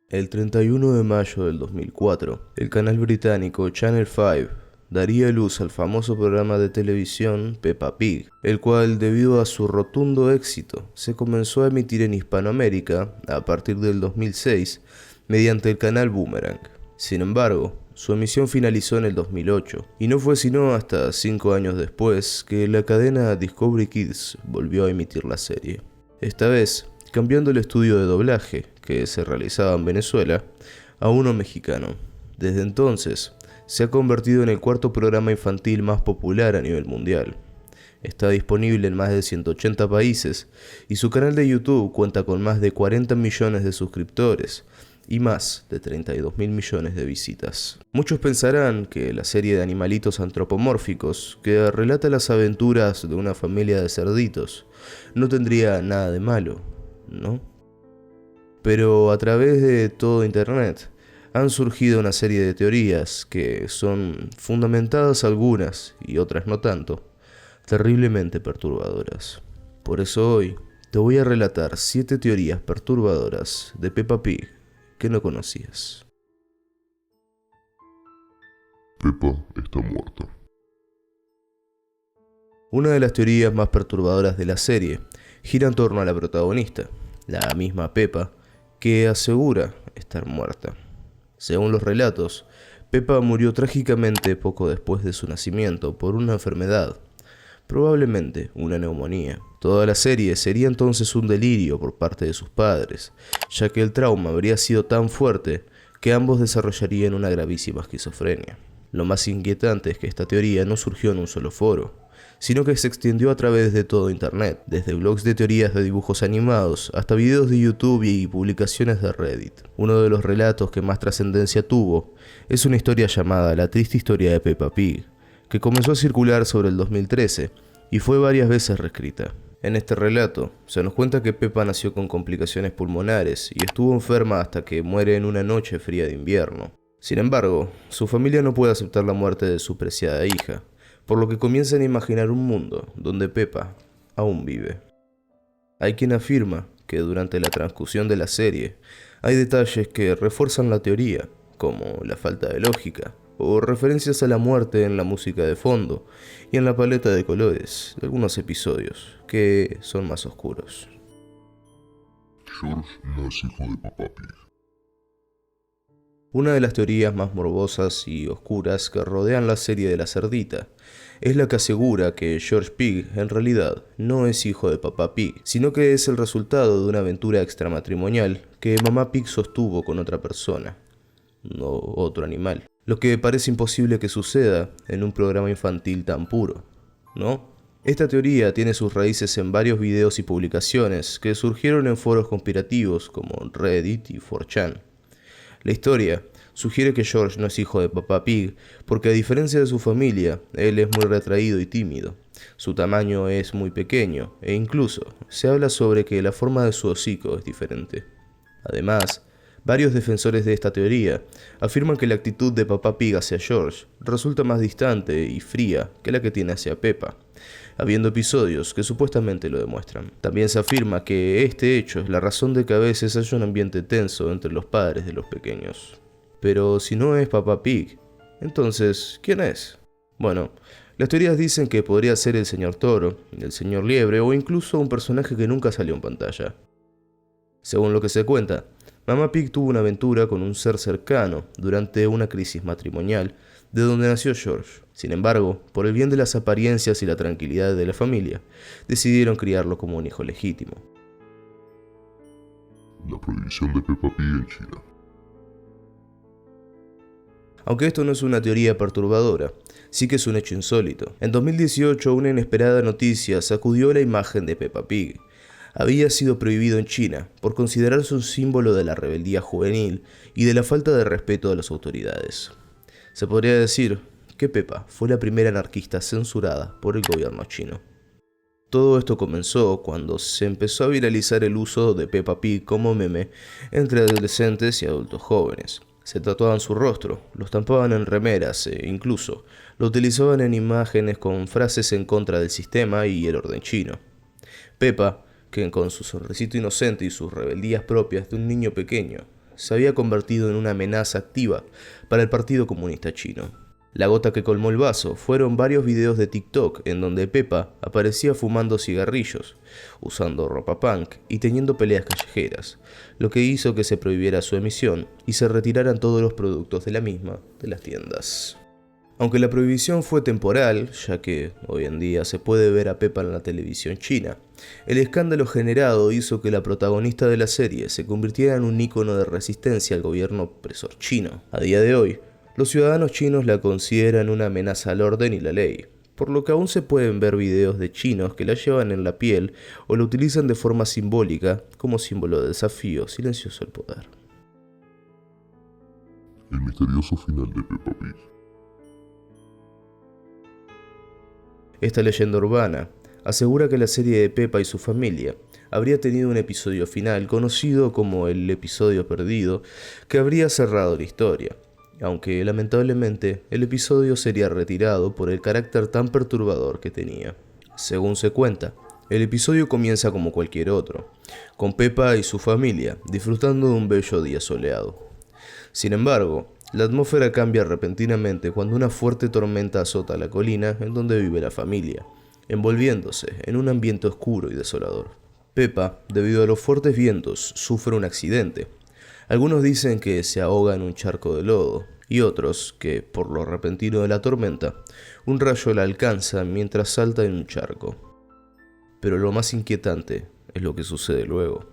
El 31 de mayo del 2004, el canal británico Channel 5 daría luz al famoso programa de televisión Peppa Pig, el cual, debido a su rotundo éxito, se comenzó a emitir en Hispanoamérica a partir del 2006 mediante el canal Boomerang. Sin embargo, su emisión finalizó en el 2008, y no fue sino hasta 5 años después que la cadena Discovery Kids volvió a emitir la serie. Esta vez, cambiando el estudio de doblaje, que se realizaba en Venezuela, a uno mexicano. Desde entonces, se ha convertido en el cuarto programa infantil más popular a nivel mundial. Está disponible en más de 180 países y su canal de YouTube cuenta con más de 40 millones de suscriptores y más de 32 mil millones de visitas. Muchos pensarán que la serie de animalitos antropomórficos, que relata las aventuras de una familia de cerditos, no tendría nada de malo, ¿no? Pero a través de todo Internet han surgido una serie de teorías que son fundamentadas algunas y otras no tanto, terriblemente perturbadoras. Por eso hoy te voy a relatar 7 teorías perturbadoras de Peppa Pig que no conocías. Peppa está muerta. Una de las teorías más perturbadoras de la serie gira en torno a la protagonista, la misma Peppa, que asegura estar muerta. Según los relatos, Peppa murió trágicamente poco después de su nacimiento por una enfermedad, probablemente una neumonía. Toda la serie sería entonces un delirio por parte de sus padres, ya que el trauma habría sido tan fuerte que ambos desarrollarían una gravísima esquizofrenia. Lo más inquietante es que esta teoría no surgió en un solo foro, sino que se extendió a través de todo Internet, desde blogs de teorías de dibujos animados hasta videos de YouTube y publicaciones de Reddit. Uno de los relatos que más trascendencia tuvo es una historia llamada La triste historia de Peppa Pig, que comenzó a circular sobre el 2013 y fue varias veces reescrita. En este relato se nos cuenta que Peppa nació con complicaciones pulmonares y estuvo enferma hasta que muere en una noche fría de invierno. Sin embargo, su familia no puede aceptar la muerte de su preciada hija, por lo que comienzan a imaginar un mundo donde Peppa aún vive. Hay quien afirma que durante la transcusión de la serie hay detalles que refuerzan la teoría, como la falta de lógica, o referencias a la muerte en la música de fondo y en la paleta de colores de algunos episodios, que son más oscuros. George no es hijo de Peppa Pig. Una de las teorías más morbosas y oscuras que rodean la serie de la cerdita es la que asegura que George Pig en realidad no es hijo de Peppa Pig, sino que es el resultado de una aventura extramatrimonial que Mamá Pig sostuvo con otra persona, no otro animal. Lo que parece imposible que suceda en un programa infantil tan puro, ¿no? Esta teoría tiene sus raíces en varios videos y publicaciones que surgieron en foros conspirativos como Reddit y 4chan. La historia sugiere que George no es hijo de Peppa Pig porque, a diferencia de su familia, él es muy retraído y tímido. Su tamaño es muy pequeño e incluso se habla sobre que la forma de su hocico es diferente. Además, varios defensores de esta teoría afirman que la actitud de Peppa Pig hacia George resulta más distante y fría que la que tiene hacia Peppa, habiendo episodios que supuestamente lo demuestran. También se afirma que este hecho es la razón de que a veces haya un ambiente tenso entre los padres de los pequeños. Pero si no es Peppa Pig, entonces, ¿quién es? Bueno, las teorías dicen que podría ser el señor Toro, el señor Liebre o incluso un personaje que nunca salió en pantalla. Según lo que se cuenta, Mamá Pig tuvo una aventura con un ser cercano durante una crisis matrimonial de donde nació George. Sin embargo, por el bien de las apariencias y la tranquilidad de la familia, decidieron criarlo como un hijo legítimo. La prohibición de Peppa Pig en China. Aunque esto no es una teoría perturbadora, sí que es un hecho insólito. En 2018, una inesperada noticia sacudió la imagen de Peppa Pig. Había sido prohibido en China por considerarse un símbolo de la rebeldía juvenil y de la falta de respeto a las autoridades. Se podría decir que Peppa fue la primera anarquista censurada por el gobierno chino. Todo esto comenzó cuando se empezó a viralizar el uso de Peppa Pig como meme entre adolescentes y adultos jóvenes. Se tatuaban su rostro, lo estampaban en remeras e incluso lo utilizaban en imágenes con frases en contra del sistema y el orden chino. Peppa, que con su sonrisito inocente y sus rebeldías propias de un niño pequeño, se había convertido en una amenaza activa para el Partido Comunista Chino. La gota que colmó el vaso fueron varios videos de TikTok en donde Peppa aparecía fumando cigarrillos, usando ropa punk y teniendo peleas callejeras, lo que hizo que se prohibiera su emisión y se retiraran todos los productos de la misma de las tiendas. Aunque la prohibición fue temporal, ya que hoy en día se puede ver a Peppa en la televisión china, el escándalo generado hizo que la protagonista de la serie se convirtiera en un ícono de resistencia al gobierno opresor chino. A día de hoy, los ciudadanos chinos la consideran una amenaza al orden y la ley, por lo que aún se pueden ver videos de chinos que la llevan en la piel o la utilizan de forma simbólica como símbolo de desafío silencioso al poder. El misterioso final de Peppa Pig. Esta leyenda urbana asegura que la serie de Peppa y su familia habría tenido un episodio final conocido como el episodio perdido que habría cerrado la historia, aunque lamentablemente el episodio sería retirado por el carácter tan perturbador que tenía. Según se cuenta, el episodio comienza como cualquier otro, con Peppa y su familia disfrutando de un bello día soleado. Sin embargo, la atmósfera cambia repentinamente cuando una fuerte tormenta azota la colina en donde vive la familia, envolviéndose en un ambiente oscuro y desolador. Peppa, debido a los fuertes vientos, sufre un accidente. Algunos dicen que se ahoga en un charco de lodo, y otros que, por lo repentino de la tormenta, un rayo la alcanza mientras salta en un charco. Pero lo más inquietante es lo que sucede luego,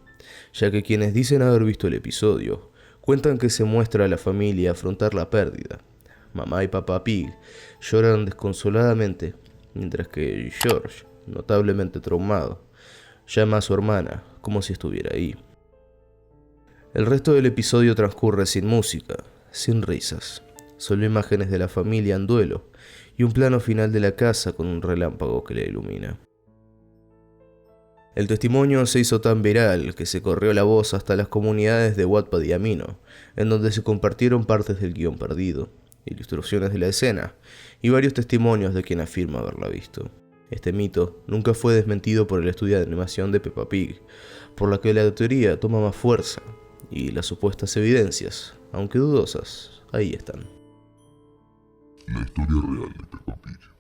ya que quienes dicen haber visto el episodio cuentan que se muestra a la familia afrontar la pérdida. Mamá y papá Pig lloran desconsoladamente, mientras que George, notablemente traumado, llama a su hermana como si estuviera ahí. El resto del episodio transcurre sin música, sin risas, solo imágenes de la familia en duelo y un plano final de la casa con un relámpago que la ilumina. El testimonio se hizo tan viral que se corrió la voz hasta las comunidades de Wattpad y Amino, en donde se compartieron partes del guión perdido, ilustraciones de la escena y varios testimonios de quien afirma haberla visto. Este mito nunca fue desmentido por el estudio de animación de Peppa Pig, por lo que la teoría toma más fuerza, y las supuestas evidencias, aunque dudosas, ahí están. La historia real de Peppa Pig.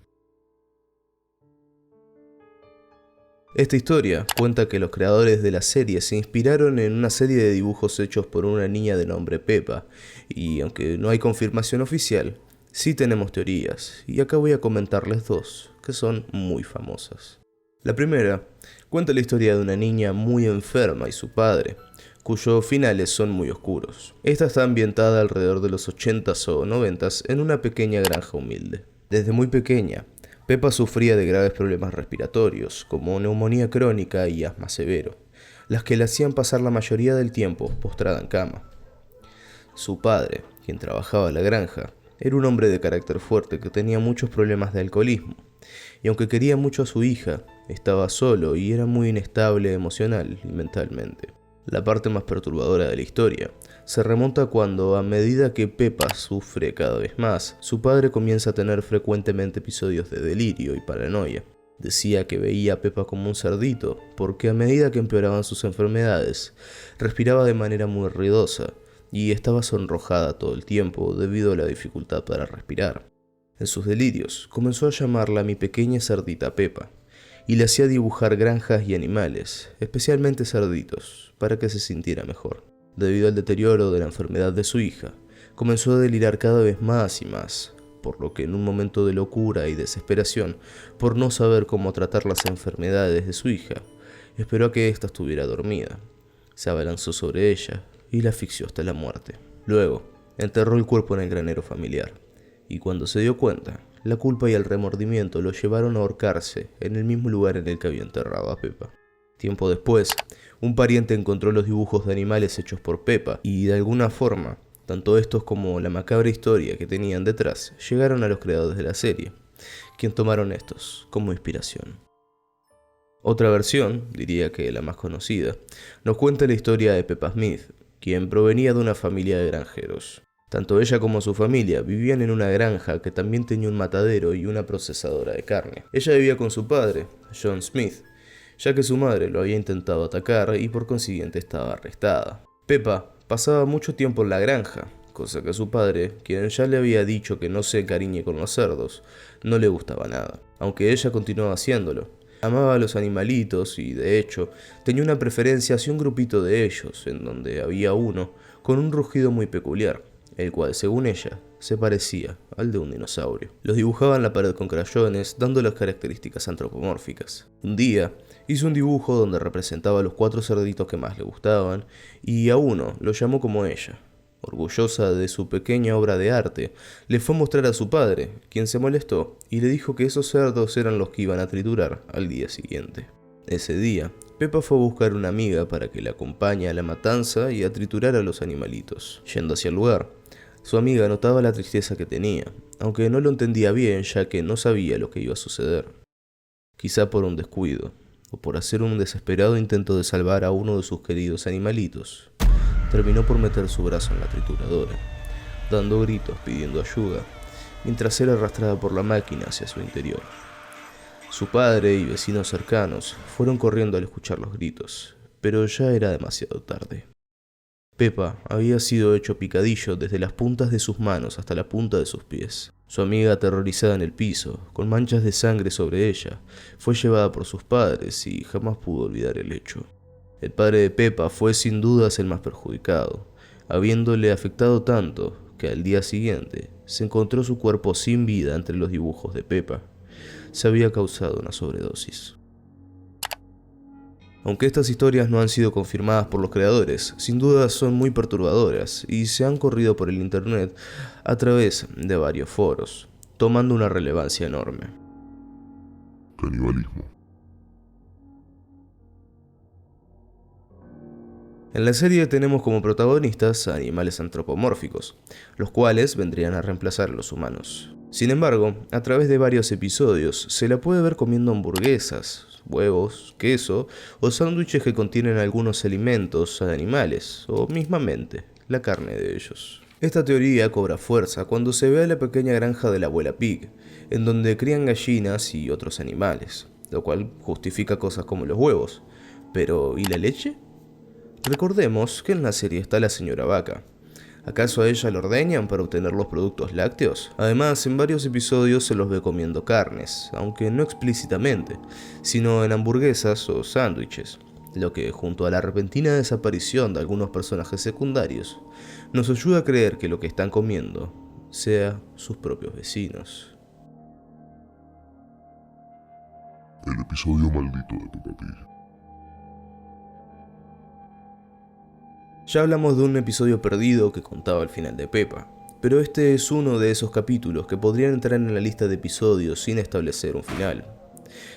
Esta historia cuenta que los creadores de la serie se inspiraron en una serie de dibujos hechos por una niña de nombre Peppa, y aunque no hay confirmación oficial, sí tenemos teorías, y acá voy a comentarles dos, que son muy famosas. La primera cuenta la historia de una niña muy enferma y su padre, cuyos finales son muy oscuros. Esta está ambientada alrededor de los 80s o 90s en una pequeña granja humilde. Desde muy pequeña, Peppa sufría de graves problemas respiratorios, como neumonía crónica y asma severo, las que le hacían pasar la mayoría del tiempo postrada en cama. Su padre, quien trabajaba en la granja, era un hombre de carácter fuerte que tenía muchos problemas de alcoholismo, y aunque quería mucho a su hija, estaba solo y era muy inestable emocional y mentalmente. La parte más perturbadora de la historia se remonta cuando, a medida que Peppa sufre cada vez más, su padre comienza a tener frecuentemente episodios de delirio y paranoia. Decía que veía a Peppa como un cerdito, porque a medida que empeoraban sus enfermedades, respiraba de manera muy ruidosa y estaba sonrojada todo el tiempo debido a la dificultad para respirar. En sus delirios, comenzó a llamarla mi pequeña cerdita Peppa, y le hacía dibujar granjas y animales, especialmente cerditos, para que se sintiera mejor. Debido al deterioro de la enfermedad de su hija, comenzó a delirar cada vez más y más, por lo que en un momento de locura y desesperación, por no saber cómo tratar las enfermedades de su hija, esperó a que ésta estuviera dormida. Se abalanzó sobre ella y la asfixió hasta la muerte. Luego, enterró el cuerpo en el granero familiar, y cuando se dio cuenta, la culpa y el remordimiento lo llevaron a ahorcarse en el mismo lugar en el que había enterrado a Peppa. Tiempo después, un pariente encontró los dibujos de animales hechos por Peppa y, de alguna forma, tanto estos como la macabra historia que tenían detrás llegaron a los creadores de la serie, quienes tomaron estos como inspiración. Otra versión, diría que la más conocida, nos cuenta la historia de Peppa Smith, quien provenía de una familia de granjeros. Tanto ella como su familia vivían en una granja que también tenía un matadero y una procesadora de carne. Ella vivía con su padre, John Smith, ya que su madre lo había intentado atacar y por consiguiente estaba arrestada. Peppa pasaba mucho tiempo en la granja, cosa que a su padre, quien ya le había dicho que no se encariñe con los cerdos, no le gustaba nada, aunque ella continuaba haciéndolo. Amaba a los animalitos y, de hecho, tenía una preferencia hacia un grupito de ellos, en donde había uno con un rugido muy peculiar, el cual, según ella, se parecía al de un dinosaurio. Los dibujaba en la pared con crayones, dando las características antropomórficas. Un día, hizo un dibujo donde representaba a los 4 cerditos que más le gustaban, y a uno lo llamó como ella. Orgullosa de su pequeña obra de arte, le fue a mostrar a su padre, quien se molestó y le dijo que esos cerdos eran los que iban a triturar al día siguiente. Ese día, Peppa fue a buscar una amiga para que la acompañe a la matanza y a triturar a los animalitos. Yendo hacia el lugar, su amiga notaba la tristeza que tenía, aunque no lo entendía bien ya que no sabía lo que iba a suceder. Quizá por un descuido, o por hacer un desesperado intento de salvar a uno de sus queridos animalitos, terminó por meter su brazo en la trituradora, dando gritos pidiendo ayuda, mientras era arrastrada por la máquina hacia su interior. Su padre y vecinos cercanos fueron corriendo al escuchar los gritos, pero ya era demasiado tarde. Peppa había sido hecho picadillo desde las puntas de sus manos hasta la punta de sus pies. Su amiga, aterrorizada en el piso, con manchas de sangre sobre ella, fue llevada por sus padres y jamás pudo olvidar el hecho. El padre de Peppa fue sin dudas el más perjudicado, habiéndole afectado tanto que al día siguiente se encontró su cuerpo sin vida entre los dibujos de Peppa. Se había causado una sobredosis. Aunque estas historias no han sido confirmadas por los creadores, sin duda son muy perturbadoras y se han corrido por el internet a través de varios foros, tomando una relevancia enorme. Canibalismo. En la serie tenemos como protagonistas a animales antropomórficos, los cuales vendrían a reemplazar a los humanos. Sin embargo, a través de varios episodios se la puede ver comiendo hamburguesas, huevos, queso o sándwiches que contienen algunos alimentos animales o mismamente la carne de ellos. Esta teoría cobra fuerza cuando se ve a la pequeña granja de la abuela Pig, en donde crían gallinas y otros animales, lo cual justifica cosas como los huevos. Pero, ¿y la leche? Recordemos que en la serie está la señora vaca. ¿Acaso a ella la ordeñan para obtener los productos lácteos? Además, en varios episodios se los ve comiendo carnes, aunque no explícitamente, sino en hamburguesas o sándwiches, lo que, junto a la repentina desaparición de algunos personajes secundarios, nos ayuda a creer que lo que están comiendo sea sus propios vecinos. El episodio maldito de Peppa Pig. Ya hablamos de un episodio perdido que contaba el final de Peppa, pero este es uno de esos capítulos que podrían entrar en la lista de episodios sin establecer un final.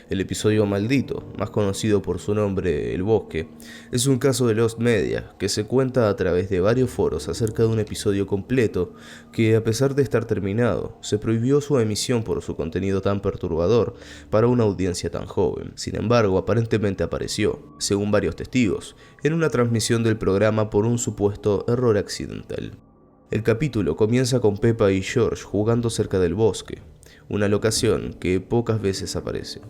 El episodio maldito, más conocido por su nombre El Bosque, es un caso de Lost Media que se cuenta a través de varios foros acerca de un episodio completo que, a pesar de estar terminado, se prohibió su emisión por su contenido tan perturbador para una audiencia tan joven. Sin embargo, aparentemente apareció, según varios testigos, en una transmisión del programa por un supuesto error accidental. El capítulo comienza con Peppa y George jugando cerca del bosque, una locación que pocas veces aparece.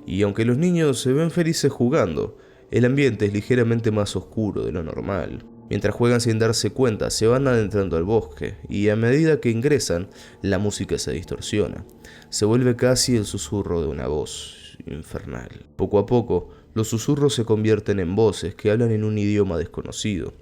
Y aunque los niños se ven felices jugando, el ambiente es ligeramente más oscuro de lo normal. Mientras juegan sin darse cuenta, se van adentrando al bosque, y a medida que ingresan, la música se distorsiona. Se vuelve casi el susurro de una voz infernal. Poco a poco, los susurros se convierten en voces que hablan en un idioma desconocido.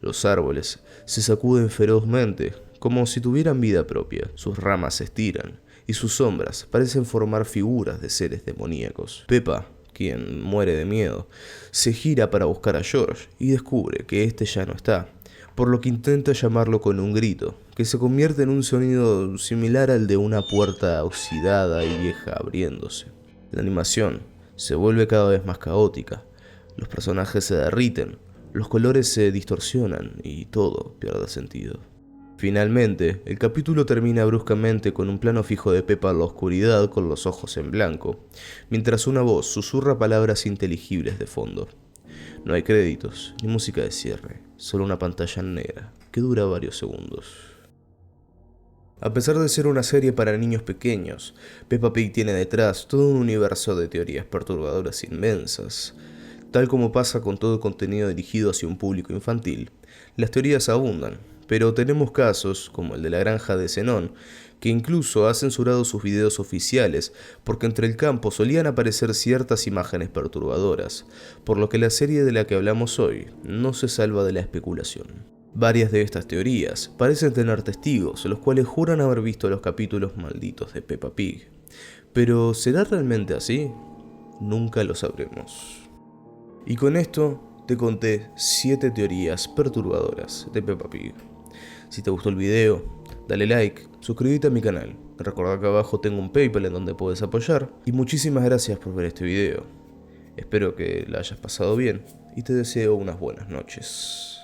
Los árboles se sacuden ferozmente, como si tuvieran vida propia. Sus ramas se estiran, y sus sombras parecen formar figuras de seres demoníacos. Peppa, quien muere de miedo, se gira para buscar a George y descubre que este ya no está, por lo que intenta llamarlo con un grito, que se convierte en un sonido similar al de una puerta oxidada y vieja abriéndose. La animación se vuelve cada vez más caótica, los personajes se derriten, los colores se distorsionan y todo pierde sentido. Finalmente, el capítulo termina bruscamente con un plano fijo de Peppa en la oscuridad con los ojos en blanco, mientras una voz susurra palabras inteligibles de fondo. No hay créditos, ni música de cierre, solo una pantalla negra, que dura varios segundos. A pesar de ser una serie para niños pequeños, Peppa Pig tiene detrás todo un universo de teorías perturbadoras inmensas, Tal como pasa con todo contenido dirigido hacia un público infantil, las teorías abundan, pero tenemos casos, como el de la granja de Zenón, que incluso ha censurado sus videos oficiales porque entre el campo solían aparecer ciertas imágenes perturbadoras, por lo que la serie de la que hablamos hoy no se salva de la especulación. Varias de estas teorías parecen tener testigos, los cuales juran haber visto los capítulos malditos de Peppa Pig. Pero ¿será realmente así? Nunca lo sabremos. Y con esto te conté 7 teorías perturbadoras de Peppa Pig. Si te gustó el video, dale like, suscríbete a mi canal. Recordá que abajo tengo un PayPal en donde puedes apoyar. Y muchísimas gracias por ver este video. Espero que la hayas pasado bien y te deseo unas buenas noches.